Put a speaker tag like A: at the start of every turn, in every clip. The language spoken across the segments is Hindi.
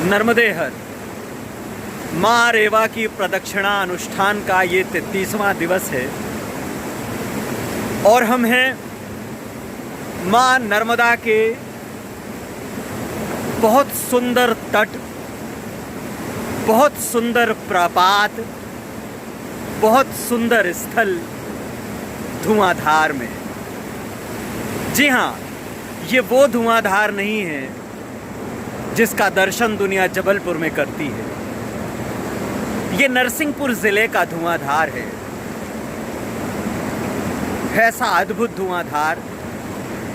A: नर्मदे हर माँ रेवा की प्रदक्षिणा अनुष्ठान का ये 33वां दिवस है और हम हैं माँ नर्मदा के बहुत सुंदर तट, बहुत सुंदर प्रपात, बहुत सुंदर स्थल धुआंधार में। जी हाँ, ये वो धुआंधार नहीं है जिसका दर्शन दुनिया जबलपुर में करती है। ये नरसिंहपुर ज़िले का धुआंधार है। ऐसा अद्भुत धुआंधार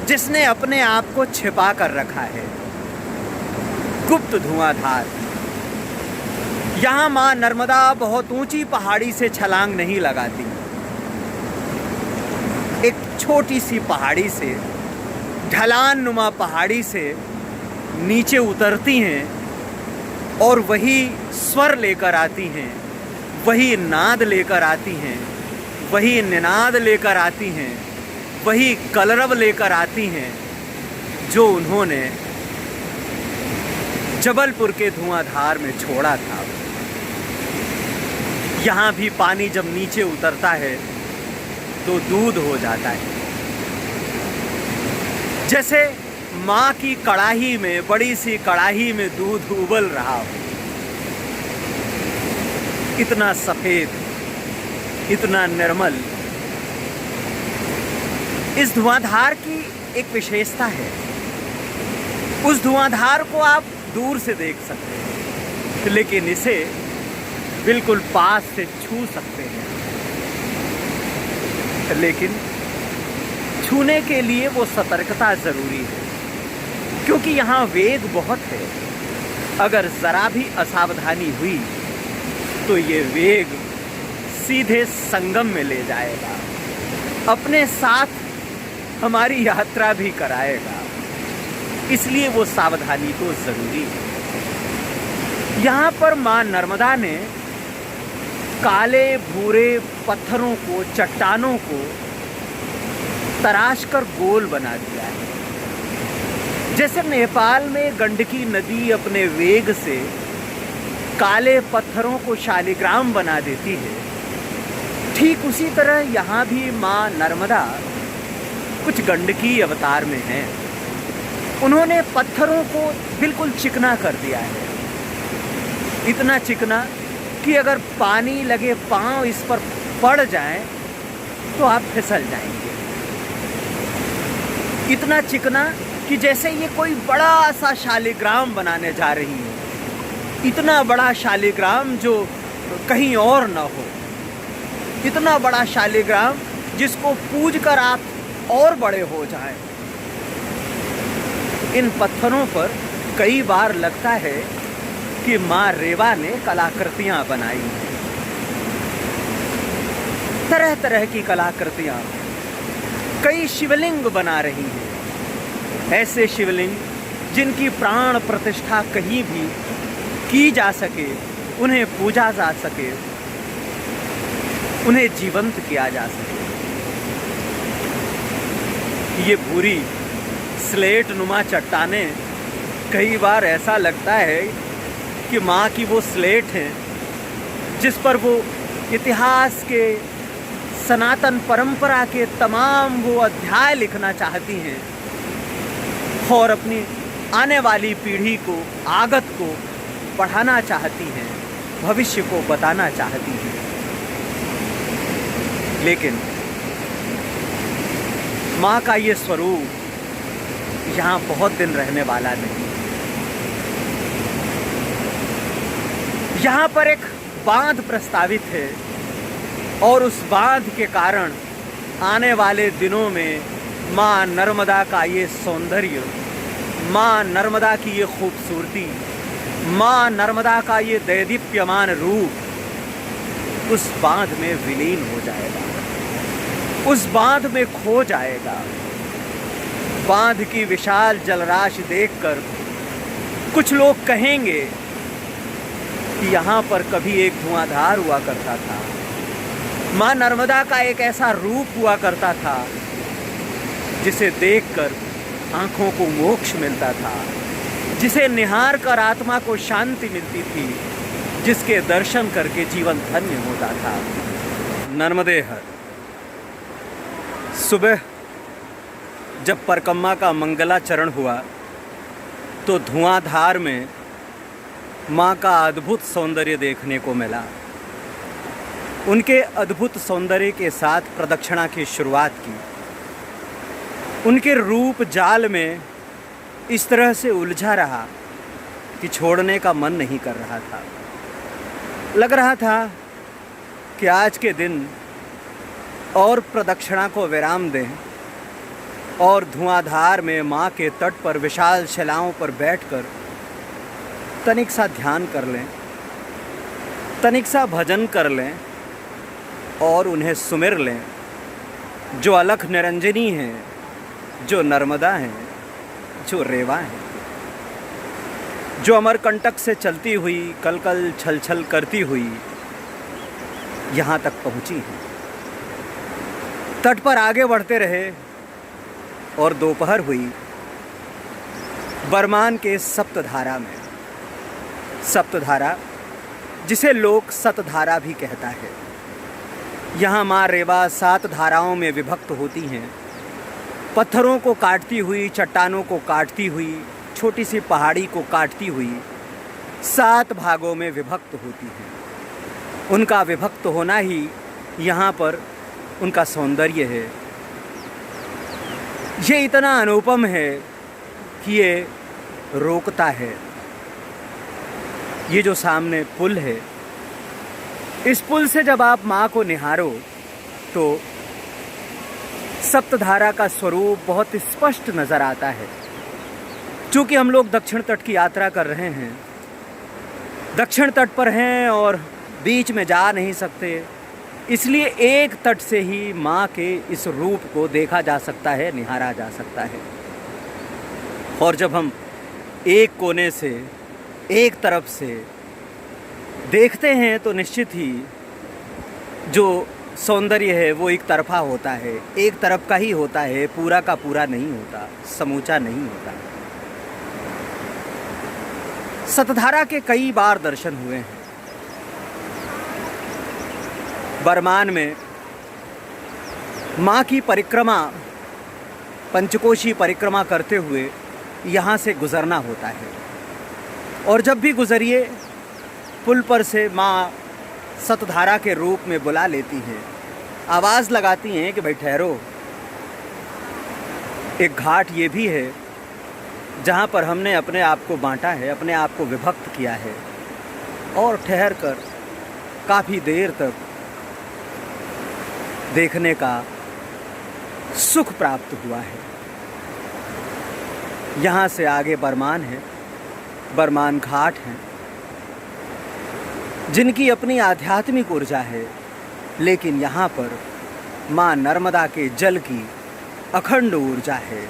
A: जिसने अपने आप को छिपा कर रखा है, गुप्त धुआंधार। यहाँ माँ नर्मदा बहुत ऊंची पहाड़ी से छलांग नहीं लगाती। एक छोटी सी पहाड़ी से, ढलान नुमा पहाड़ी से नीचे उतरती हैं और वही स्वर लेकर आती हैं, वही नाद लेकर आती हैं, वही निनाद लेकर आती हैं, वही कलरव लेकर आती हैं जो उन्होंने जबलपुर के धुआंधार में छोड़ा था। यहाँ भी पानी जब नीचे उतरता है तो दूध हो जाता है। जैसे माँ की कड़ाही में, बड़ी सी कड़ाही में दूध उबल रहा हो। इतना सफेद, इतना निर्मल। इस धुआंधार की एक विशेषता है, उस धुआंधार को आप दूर से देख सकते हैं लेकिन इसे बिल्कुल पास से छू सकते हैं। लेकिन छूने के लिए वो सतर्कता जरूरी है, क्योंकि यहाँ वेग बहुत है। अगर जरा भी असावधानी हुई तो ये वेग सीधे संगम में ले जाएगा, अपने साथ हमारी यात्रा भी कराएगा। इसलिए वो सावधानी तो जरूरी है। यहाँ पर माँ नर्मदा ने काले भूरे पत्थरों को, चट्टानों को तराश कर गोल बना दिया है। जैसे नेपाल में गंडकी नदी अपने वेग से काले पत्थरों को शालिग्राम बना देती है, ठीक उसी तरह यहाँ भी माँ नर्मदा कुछ गंडकी अवतार में हैं। उन्होंने पत्थरों को बिल्कुल चिकना कर दिया है, इतना चिकना कि अगर पानी लगे पांव इस पर पड़ जाएं तो आप फिसल जाएंगे। इतना चिकना कि जैसे ये कोई बड़ा सा शालिग्राम बनाने जा रही है। इतना बड़ा शालिग्राम जो कहीं और न हो, इतना बड़ा शालिग्राम जिसको पूज कर आप और बड़े हो जाएं। इन पत्थरों पर कई बार लगता है कि माँ रेवा ने कलाकृतियाँ बनाई हैं, तरह तरह की कलाकृतियाँ। कई शिवलिंग बना रही हैं, ऐसे शिवलिंग जिनकी प्राण प्रतिष्ठा कहीं भी की जा सके, उन्हें पूजा जा सके, उन्हें जीवंत किया जा सके। ये भूरी स्लेट नुमा चट्टानें, कई बार ऐसा लगता है कि माँ की वो स्लेट है जिस पर वो इतिहास के, सनातन परंपरा के तमाम वो अध्याय लिखना चाहती हैं और अपनी आने वाली पीढ़ी को, आगत को पढ़ाना चाहती हैं, भविष्य को बताना चाहती हैं। लेकिन माँ का ये स्वरूप यहाँ बहुत दिन रहने वाला नहीं। यहाँ पर एक बांध प्रस्तावित है और उस बांध के कारण आने वाले दिनों में माँ नर्मदा का ये सौंदर्य, माँ नर्मदा की ये खूबसूरती, माँ नर्मदा का ये दैदीप्यमान रूप उस बांध में विलीन हो जाएगा, उस बांध में खो जाएगा। बांध की विशाल जलराशि देखकर कुछ लोग कहेंगे कि यहाँ पर कभी एक धुआंधार हुआ करता था, माँ नर्मदा का एक ऐसा रूप हुआ करता था जिसे देखकर आँखों को मोक्ष मिलता था, जिसे निहार कर आत्मा को शांति मिलती थी, जिसके दर्शन करके जीवन धन्य होता था। नर्मदे हर। सुबह जब परिक्रमा का मंगलाचरण हुआ तो धुआंधार में माँ का अद्भुत सौंदर्य देखने को मिला। उनके अद्भुत सौंदर्य के साथ प्रदक्षिणा की शुरुआत की। उनके रूप जाल में इस तरह से उलझा रहा कि छोड़ने का मन नहीं कर रहा था। लग रहा था कि आज के दिन और प्रदक्षिणा को विराम दें और धुआंधार में माँ के तट पर विशाल शिलाओं पर बैठकर तनिक सा ध्यान कर लें, तनिक सा भजन कर लें और उन्हें सुमिर लें, जो अलख निरंजनी हैं, जो नर्मदा हैं, जो रेवा हैं, जो अमरकंटक से चलती हुई कल कल छल छल करती हुई यहाँ तक पहुँची हैं। तट पर आगे बढ़ते रहे और दोपहर हुई। बरमान के सप्तधारा में, सप्तधारा जिसे लोग सतधारा भी कहता है, यहाँ माँ रेवा 7 धाराओं में विभक्त होती हैं। पत्थरों को काटती हुई, चट्टानों को काटती हुई, छोटी सी पहाड़ी को काटती हुई 7 भागों में विभक्त होती हैं। उनका विभक्त होना ही यहाँ पर उनका सौंदर्य है। ये इतना अनुपम है कि ये रोकता है। ये जो सामने पुल है, इस पुल से जब आप माँ को निहारो तो सप्तधारा का स्वरूप बहुत स्पष्ट नज़र आता है। चूँकि हम लोग दक्षिण तट की यात्रा कर रहे हैं, दक्षिण तट पर हैं और बीच में जा नहीं सकते, इसलिए एक तट से ही माँ के इस रूप को देखा जा सकता है, निहारा जा सकता है। और जब हम एक कोने से, एक तरफ से देखते हैं तो निश्चित ही जो सौंदर्य है वो एक तरफा होता है, एक तरफ का ही होता है, पूरा का पूरा नहीं होता, समूचा नहीं होता। सतधारा के कई बार दर्शन हुए हैं। बरमान में माँ की परिक्रमा, पंचकोशी परिक्रमा करते हुए यहाँ से गुज़रना होता है। और जब भी गुज़रिए, पुल पर से माँ सतधारा के रूप में बुला लेती हैं, आवाज़ लगाती हैं कि भाई ठहरो। एक घाट ये भी है जहाँ पर हमने अपने आप को बांटा है, अपने आप को विभक्त किया है और ठहर कर काफ़ी देर तक देखने का सुख प्राप्त हुआ है। यहाँ से आगे बरमान है, बरमान घाट हैं, जिनकी अपनी आध्यात्मिक ऊर्जा है, लेकिन यहाँ पर माँ नर्मदा के जल की अखंड ऊर्जा है,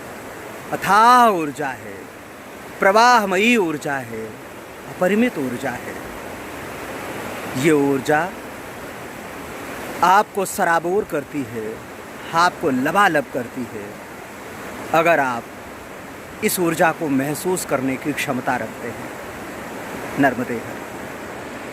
A: अथाह ऊर्जा है, प्रवाहमयी ऊर्जा है, अपरिमित ऊर्जा है। ये ऊर्जा आपको सराबोर करती है, आपको लबालब करती है, अगर आप इस ऊर्जा को महसूस करने की क्षमता रखते हैं। नर्मदे हर।